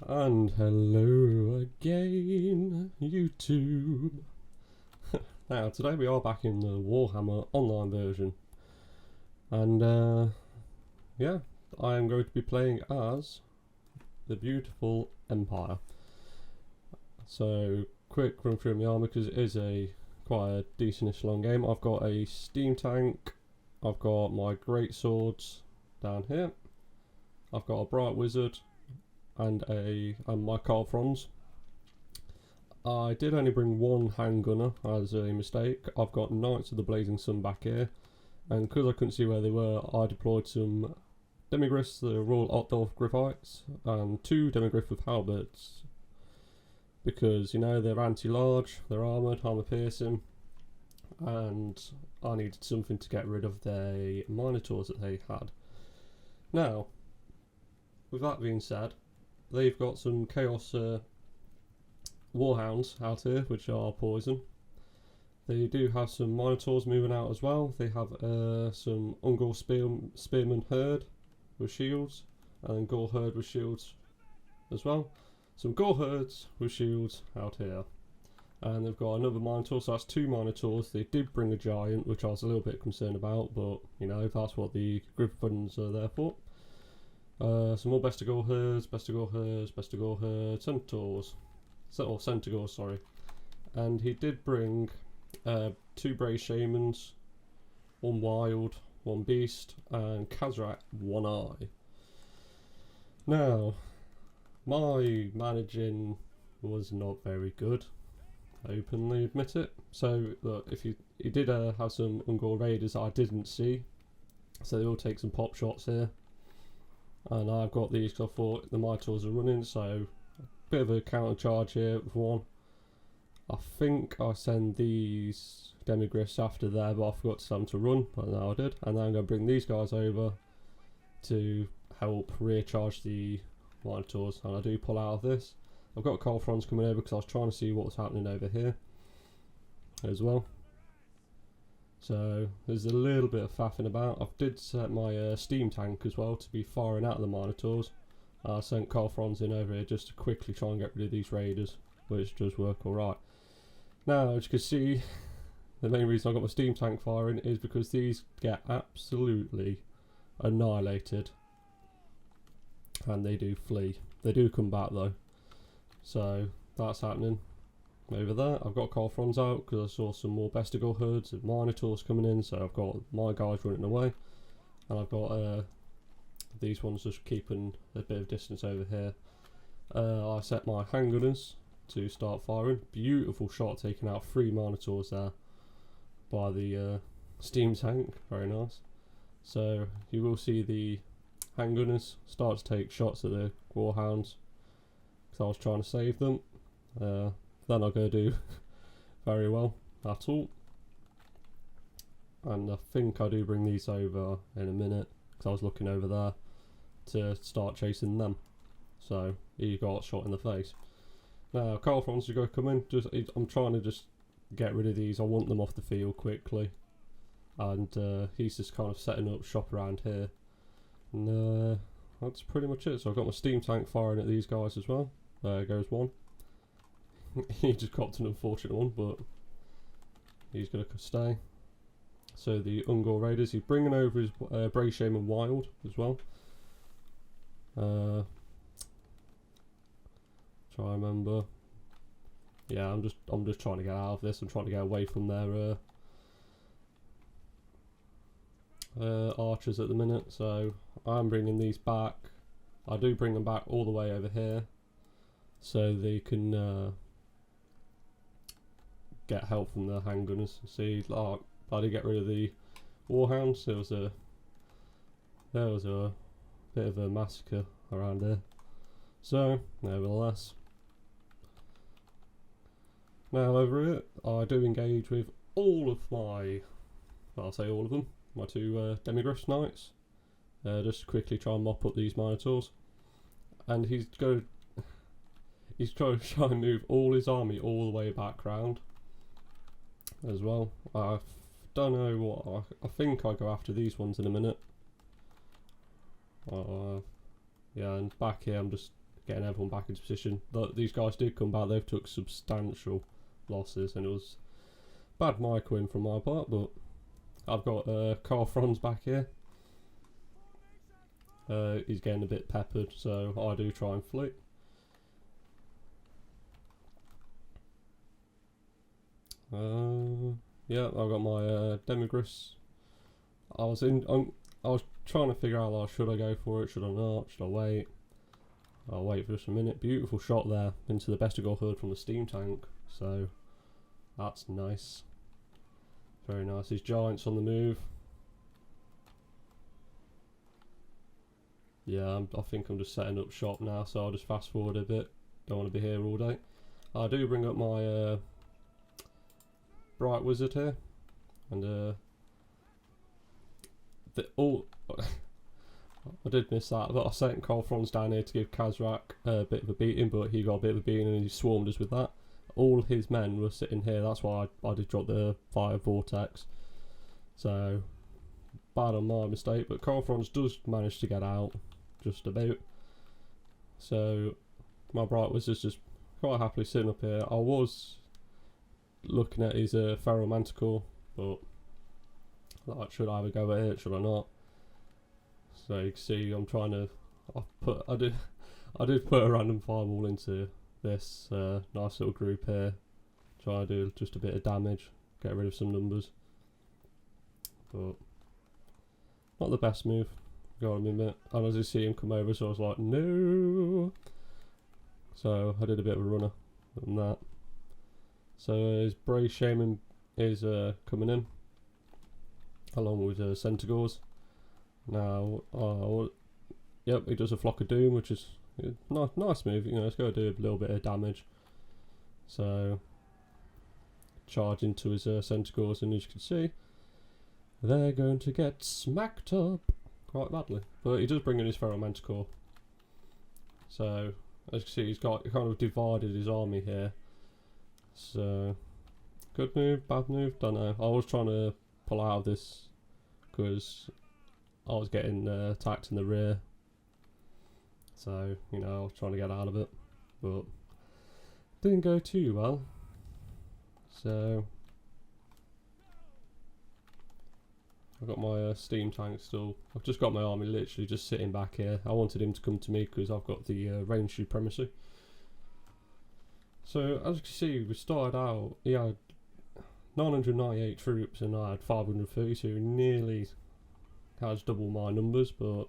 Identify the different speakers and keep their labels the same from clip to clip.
Speaker 1: And hello again, YouTube. Now, today we are back in the Warhammer online version. And, yeah, I am going to be playing as the beautiful Empire. So, quick run through my armour because it is quite a decentish long game. I've got a steam tank, I've got my great swords down here, I've got a bright wizard, and my Carl Franz. I did only bring one handgunner as a mistake. I've got Knights of the Blazing Sun back here, and because I couldn't see where they were, I deployed some Demigriffs, the Royal Otdolf Griffites, and two Demigriff with halberds, because, you know, they're anti-large, they're armoured, armour piercing, and I needed something to get rid of the Minotaurs that they had. Now, with that being said, they've got some Chaos Warhounds out here, which are poison. They do have some Minotaurs moving out as well. They have some Ungor Spearman Herd with shields, and Gore Herd with shields as well. Some Gore Herds with shields out here. And they've got another Minotaur, so that's two Minotaurs. They did bring a Giant, which I was a little bit concerned about, but, you know, that's what the Griffins are there for. Some more Bestigor Herds, Centaurs. Or Centaurs, sorry. And he did bring two Brave Shamans, one Wild, one Beast, and Kazarak One Eye. Now, my managing was not very good. I openly admit it. So, look, he did have some Ungor Raiders that I didn't see. So they will take some pop shots here. And I've got these because I thought the Minotaurs are running, so a bit of a counter charge here with one. I think I send these Demigriffs after there, but I forgot to tell them to run, but now I did. And then I'm going to bring these guys over to help rear charge the Minotaurs, and I do pull out of this. I've got Carl Franz coming over because I was trying to see what was happening over here as well. So there's a little bit of faffing about. I did set my steam tank as well to be firing out the Minotaurs. I sent Carl Franz in over here just to quickly try and get rid of these raiders, which does work alright. Now, as you can see, the main reason I got my steam tank firing is because these get absolutely annihilated. And they do flee. They do come back though. So that's happening. Over there, I've got Carl Franz out because I saw some more Bestigor herds and Minotaurs coming in, so I've got my guys running away, and I've got these ones just keeping a bit of distance over here. I set my handgunners to start firing. Beautiful shot, taking out 3 Minotaurs there by the steam tank. Very nice. So you will see the handgunners start to take shots at the Warhounds because I was trying to save them. They're not going to do very well at all. And I think I do bring these over in a minute because I was looking over there to start chasing them. So he got shot in the face. Now Carl Franz is going to come in. I'm trying to just get rid of these. I want them off the field quickly. And he's just kind of setting up shop around here. And that's pretty much it. So I've got my steam tank firing at these guys as well. There goes one. He just copped an unfortunate one, but he's going to stay. So the Ungor Raiders, he's bringing over his Brave Shaman Wild as well. Try to remember. Yeah, I'm just trying to get out of this. I'm trying to get away from their archers at the minute. So I'm bringing these back. I do bring them back all the way over here, so they can get help from the handgunners. See, like, I did get rid of the Warhounds. There was a bit of a massacre around here. So, nevertheless. Now over here, I do engage with all of my, well, I'll say all of them, my two Demigriffs Knights. Just to quickly try and mop up these Minotaurs. And he's trying to try and move all his army all the way back round as well. I don't know what, I think I'll go after these ones in a minute. Yeah, and back here I'm just getting everyone back into position. These guys did come back. They've took substantial losses, and it was bad microwing from my part, but I've got Carl Franz back here. He's getting a bit peppered, so I do try and flick. Yeah, I've got my Demigris. I was trying to figure out, like, should I go for it, should I not, should I wait? I'll wait for just a minute. Beautiful shot there into the Bestigoth hood from the steam tank, so that's nice. Very nice. These giants on the move. Yeah, I think I'm just setting up shop now, so I'll just fast forward a bit. Don't want to be here all day. I do bring up my Bright Wizard here, and I did miss that, but I sent Carl Franz down here to give Kazarak a bit of a beating, but he got a bit of a beating and he swarmed us with that. All his men were sitting here, that's why I did drop the fire vortex. So, bad on my mistake, but Carl Franz does manage to get out, just about. So, my Bright Wizard's just quite happily sitting up here. I was looking at his Feral Manticore, but like, should I have a go at it, should I not? So you can see I'm trying to, I did put a random fireball into this nice little group here, try to do just a bit of damage, get rid of some numbers, but not the best move, gotta admit. And as you see him come over, so I was like, no. So I did a bit of a runner on that. So his Bray Shaman is coming in, along with Centaurs. Now, yep, he does a Flock of Doom, which is a nice move. You know, it's going to do a little bit of damage. So, charge into his Centaurs, and as you can see, they're going to get smacked up quite badly. But he does bring in his Feral Manticore. So, as you can see, he's kind of divided his army here. So, good move, bad move, don't know. I was trying to pull out of this because I was getting attacked in the rear, so you know, I was trying to get out of it, but didn't go too well. So I've got my steam tank still. I've just got my army literally just sitting back here. I wanted him to come to me because I've got the range supremacy. So as you can see, we started out, he had 998 troops and I had 532, nearly has double my numbers, but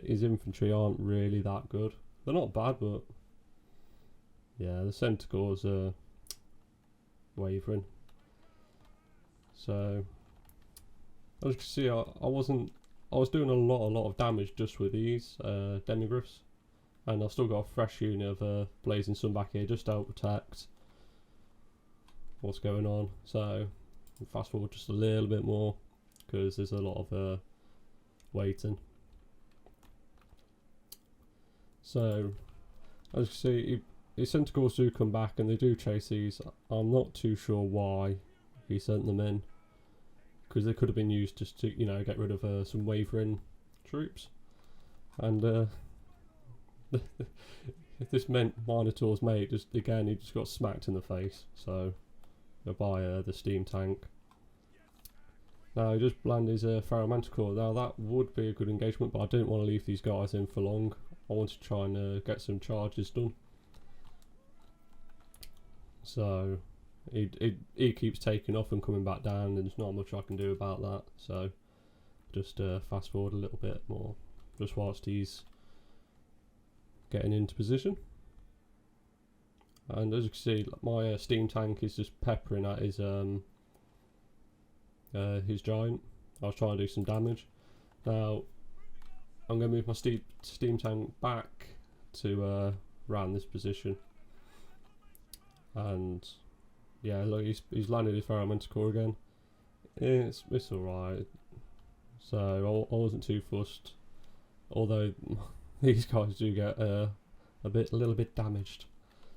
Speaker 1: his infantry aren't really that good. They're not bad, but yeah, the Centaurs are wavering. So as you can see, I was doing a lot of damage just with these Demigriffs, and I've still got a fresh unit of Blazing Sun back here just to help protect what's going on. So fast forward just a little bit more because there's a lot of waiting. So as you can see, his Centaurs do come back and they do chase these. I'm not too sure why he sent them in, because they could have been used just to, you know, get rid of some wavering troops. And if this meant Minotaur's mate, just again, he just got smacked in the face. So by the steam tank. Now he just bland his Feral Manticore. Now that would be a good engagement, but I didn't want to leave these guys in for long. I wanted to try and get some charges done. So he keeps taking off and coming back down, and there's not much I can do about that. So just fast forward a little bit more, just whilst he's getting into position. And as you can see, my steam tank is just peppering at his giant. I was trying to do some damage. Now I'm going to move my steam tank back to around this position. And yeah, look, he's landed his Feral Manticore again. It's alright. So I wasn't too fussed, although these guys do get a little bit damaged.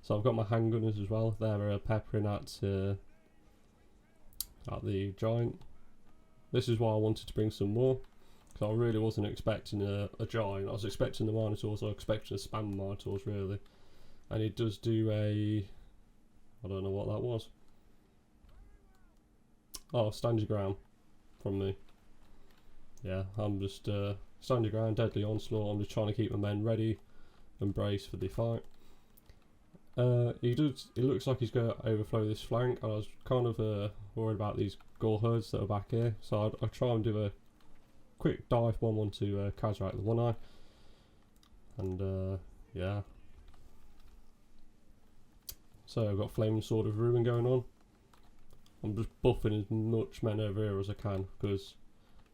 Speaker 1: So I've got my handgunners as well. They're peppering at the giant. This is why I wanted to bring some more, because I really wasn't expecting a giant. I was expecting the Minotaurs, I was expecting to spam Minotaurs really. And he does do a... I don't know what that was. Oh, stand your ground from me. Yeah, I'm just stand your ground, deadly onslaught. I'm just trying to keep my men ready and brace for the fight. He looks like he's going to overflow this flank, and I was kind of worried about these Gore herds that are back here, so I'll try and do a quick dive bomb onto Kazarak the One Eye, and yeah. So I've got Flaming Sword of Ruin going on. I'm just buffing as much men over here as I can, because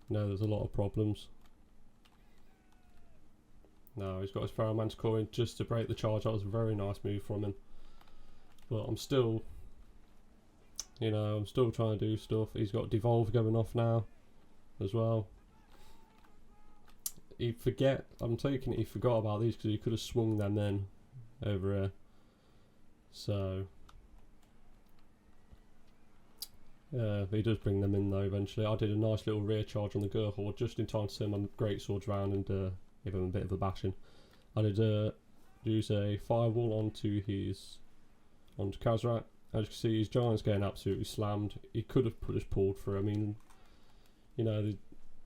Speaker 1: you know there's a lot of problems. No, he's got his Pharaoh Manticore in just to break the charge. That was a very nice move from him. But I'm still, you know, I'm still trying to do stuff. He's got Devolve going off now as well. I'm taking it he forgot about these because he could have swung them in over here. So, yeah, he does bring them in though eventually. I did a nice little rear charge on the Gur Horde just in time to turn my great swords round and give him a bit of a bashing. I did use a firewall onto Kazarak. As you can see, his giant's getting absolutely slammed. He could have just pulled through. I mean, you know,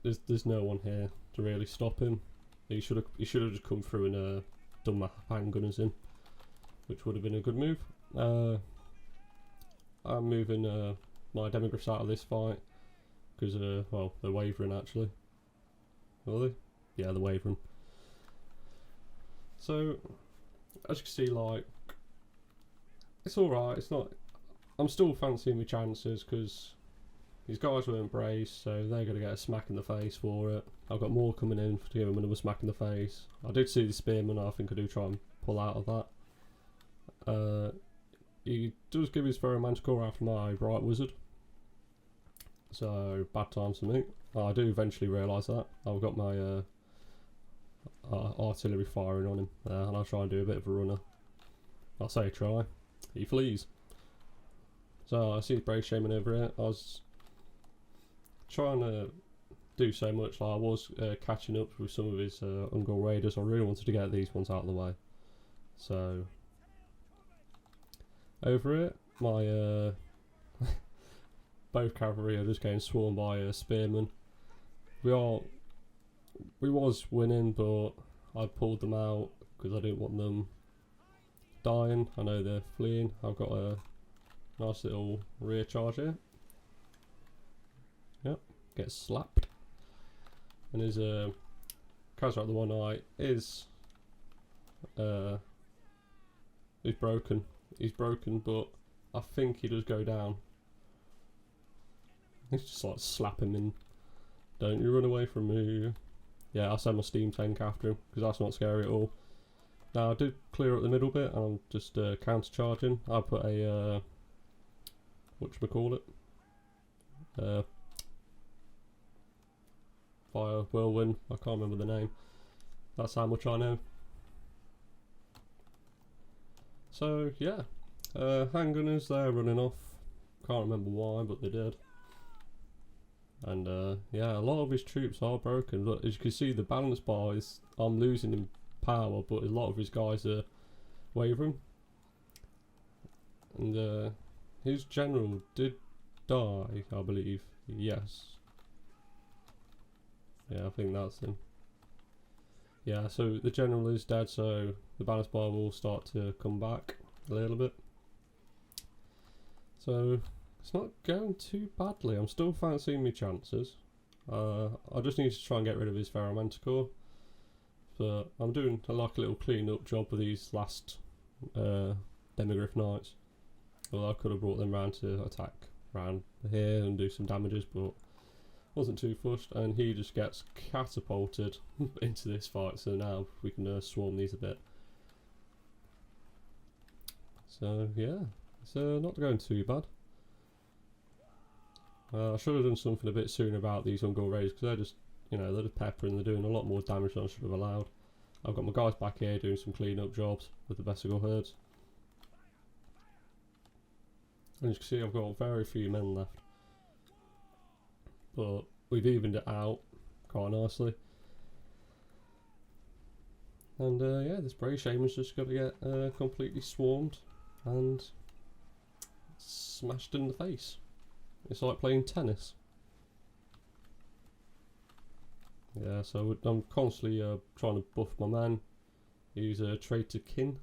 Speaker 1: there's no one here to really stop him. He should have just come through and done my handgunners in, which would have been a good move. I'm moving my Demigryphs out of this fight because well, they're wavering actually. Are they? Yeah, they're wavering. So, as you can see, like, it's alright, it's not... I'm still fancying my chances, because these guys weren't braced, so they're going to get a smack in the face for it. I've got more coming in to give them another smack in the face. I did see the Spearman, I think I do try and pull out of that. He does give his Pharaoh Manticore after my Bright Wizard, so bad times for me. I do eventually realise that. I've got my artillery firing on him, and I'll try and do a bit of a runner. I'll say try. He flees. So I see his brave shaman over here. I was trying to do so much. Like I was catching up with some of his Ungol raiders. I really wanted to get these ones out of the way. So over it, my both cavalry are just getting swarmed by spearmen. We was winning, but I pulled them out because I didn't want them dying. I know they're fleeing. I've got a nice little rear charge here. Yep, gets slapped. And his Kazarak the One Eye is broken. He's broken, but I think he does go down. He's just like slap him in. Don't you run away from me. Yeah, I'll send my steam tank after him because that's not scary at all. Now I did clear up the middle bit and I'm just counter charging. I put a whatchamacallit? Fire whirlwind, I can't remember the name. That's how much I know. So yeah, handgunners, they're running off. Can't remember why, but they did. And yeah, a lot of his troops are broken. But as you can see, the balance bar is, I'm losing in power, but a lot of his guys are wavering. And his general did die, I believe. Yes. Yeah, I think that's him. Yeah, so the general is dead, so the balance bar will start to come back a little bit. So it's not going too badly. I'm still fancying my chances. I just need to try and get rid of his Pharaoh Manticore. But I'm doing like a little clean up job with these last Demigryph Knights. Well, I could have brought them round to attack round here and do some damages, but wasn't too fussed. And he just gets catapulted into this fight. So now we can swarm these a bit. So yeah, it's not going too bad. I should have done something a bit sooner about these Ungol Raiders because they're just, you know, they're just peppering. They're doing a lot more damage than I should have allowed. I've got my guys back here doing some clean up jobs with the Vesicle herds. And as you can see, I've got very few men left. But we've evened it out quite nicely. And yeah, this Brave Shaman's just got to get completely swarmed and smashed in the face. It's like playing tennis. Yeah, so I'm constantly trying to buff my man. Use a traitor kin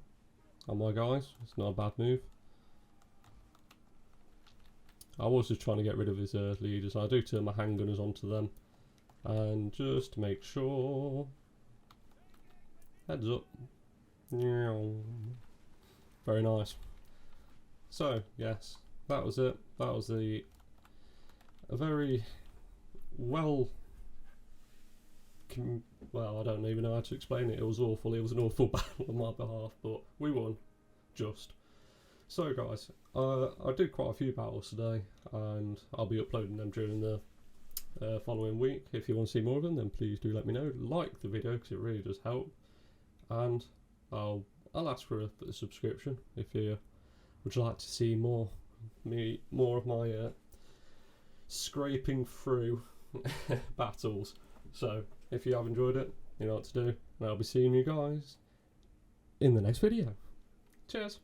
Speaker 1: on my guys. It's not a bad move. I was just trying to get rid of his leaders. I do turn my handgunners onto them, and just to make sure. Heads up. Very nice. So yes, that was it. That was a very well, I don't even know how to explain it. It was awful. It was an awful battle on my behalf, but we won. Just. So guys, I did quite a few battles today, and I'll be uploading them during the following week. If you want to see more of them, then please do let me know. Like the video because it really does help, and I'll ask for a subscription if you would like to see more of my scraping through battles. So if you have enjoyed it, you know what to do, and I'll be seeing you guys in the next video. Cheers.